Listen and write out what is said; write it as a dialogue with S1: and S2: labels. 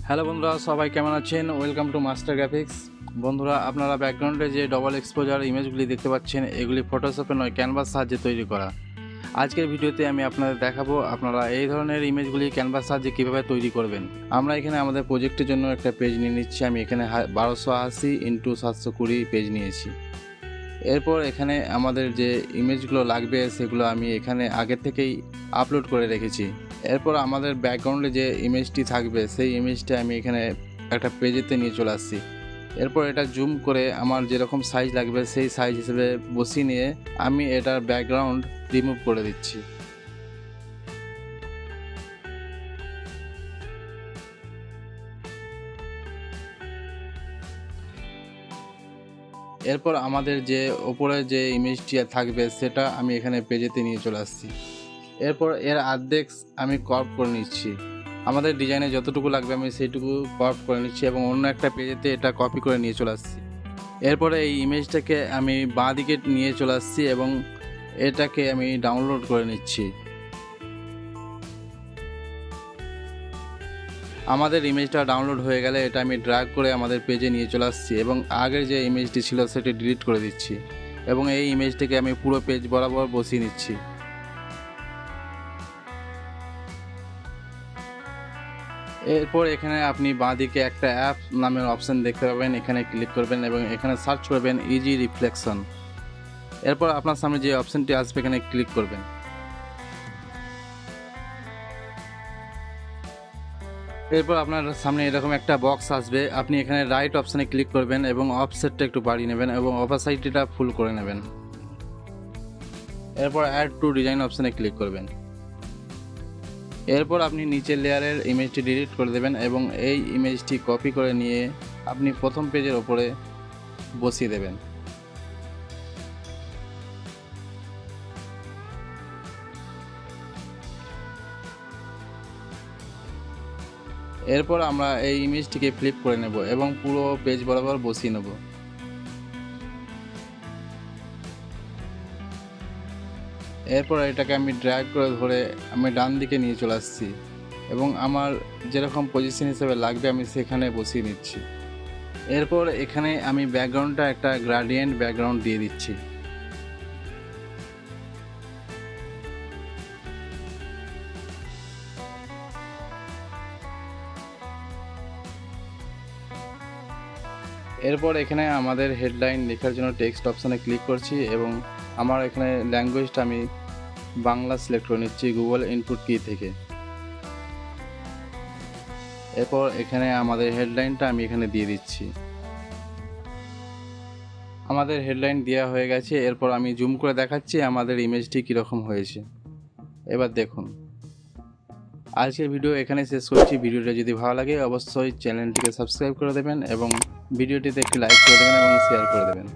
S1: Hello বন্ধুরা, সবাই কেমন আছেন? Welcome to master graphics. বন্ধুরা, আপনারা ব্যাকগ্রাউন্ডে যে ডবল এক্সপোজার ইমেজগুলি দেখতে পাচ্ছেন, এগুলি ফটোশপে নয়, ক্যানভাস সাহায্যে তৈরি করা। আজকের ভিডিওতে আমি আপনাদের দেখাবো আপনারা এই ধরনের ইমেজগুলি ক্যানভাস সাহায্যে কীভাবে তৈরি করবেন। আমরা এখানে আমাদের প্রজেক্টের জন্য একটা পেজ নিয়ে নিচ্ছি। আমি এখানে 1280x720 পেজ নিয়েছি। এরপর এখানে আমাদের যে ইমেজগুলো লাগবে সেগুলো আমি এখানে আগে থেকেই আপলোড করে রেখেছি। এরপর আমাদের ব্যাকগ্রাউন্ডে যে ইমেজটি থাকবে সেই ইমেজটা আমি এখানে একটা পেজেতে নিয়ে চলে আসছি। এরপর এটা জুম করে আমার যেরকম সাইজ লাগবে সেই সাইজ হিসেবে বসিয়ে নিয়ে আমি এটার ব্যাকগ্রাউন্ড রিমুভ করে দিচ্ছি। এরপর আমাদের যে ওপরে যে ইমেজটি থাকবে সেটা আমি এখানে পেজেতে নিয়ে চলে আসছি। এরপর এর অর্ধেক আমি কর্ভ করে নিচ্ছি। আমাদের ডিজাইনে যতটুকু লাগবে আমি সেইটুকু কর্ভ করে নিচ্ছি এবং অন্য একটা পেজেতে এটা কপি করে নিয়ে চলে আসছি। এরপরে এই ইমেজটাকে আমি বাঁ দিকে নিয়ে চলে আসছি এবং এটাকে আমি ডাউনলোড করে নিচ্ছি। আমাদের ইমেজটা ডাউনলোড হয়ে গেলে এটা আমি ড্র্যাগ করে আমাদের পেজে নিয়ে চলে আসছি এবং আগের যে ইমেজটি ছিল সেটি ডিলিট করে দিচ্ছি এবং এই ইমেজটিকে আমি পুরো পেজ বরাবর বসিয়ে নিচ্ছি। এরপর এখানে আপনি বাঁদিকে একটা অ্যাপ নামের অপশান দেখতে পাবেন, এখানে ক্লিক করবেন এবং এখানে সার্চ করবেন ইজি রিফ্লেকশন। এরপর আপনার সামনে যে অপশানটি আসবে এখানে ক্লিক করবেন। এরপর আপনার সামনে এরকম একটা বক্স আসবে, আপনি এখানে রাইট অপশানে ক্লিক করবেন এবং অফসেটটা একটু বাড়িয়ে নেবেন এবং অপাসাইটিটা ফুল করে নেবেন। এরপর অ্যাড টু ডিজাইন অপশানে ক্লিক করবেন। এরপর আপনি নিচের লেয়ারের ইমেজটি ডিলিট করে দেবেন এবং এই ইমেজটি কপি করে নিয়ে আপনি প্রথম পেজের ওপরে বসিয়ে দেবেন। এরপর আমরা এই ইমেজটিকে ফ্লিপ করে নেব এবং পুরো পেজ বরাবর বসিয়ে নেব। এরপর এটাকে আমি ড্র্যাগ করে ধরে আমি ডান দিকে নিয়ে চলে আসছি এবং আমার যেরকম পজিশন হিসেবে লাগবে আমি সেখানে বসিয়ে নিচ্ছি। এরপর এখানে আমি ব্যাকগ্রাউন্ডটা একটা গ্রেডিয়েন্ট ব্যাকগ্রাউন্ড দিয়ে দিচ্ছি। এরপর এখানে আমাদের হেডলাইন লেখার জন্য টেক্সট অপশানে ক্লিক করছি এবং আমার এখানে ল্যাঙ্গুয়েজটা আমি বাংলা সিলেক্ট করে নিচ্ছি গুগল ইনপুট কি থেকে। এরপর এখানে আমাদের হেডলাইনটা আমি এখানে দিয়ে দিচ্ছি। আমাদের হেডলাইন দেওয়া হয়ে গেছে। এরপর আমি জুম করে দেখাচ্ছি আমাদের ইমেজটি কীরকম হয়েছে। এবার দেখুন। আজকের ভিডিও এখানে শেষ করছি। ভিডিওটা যদি ভালো লাগে অবশ্যই চ্যানেলটিকে সাবস্ক্রাইব করে দেবেন এবং ভিডিওটিতে একটি লাইক করে দেবেন এবং শেয়ার করে দেবেন।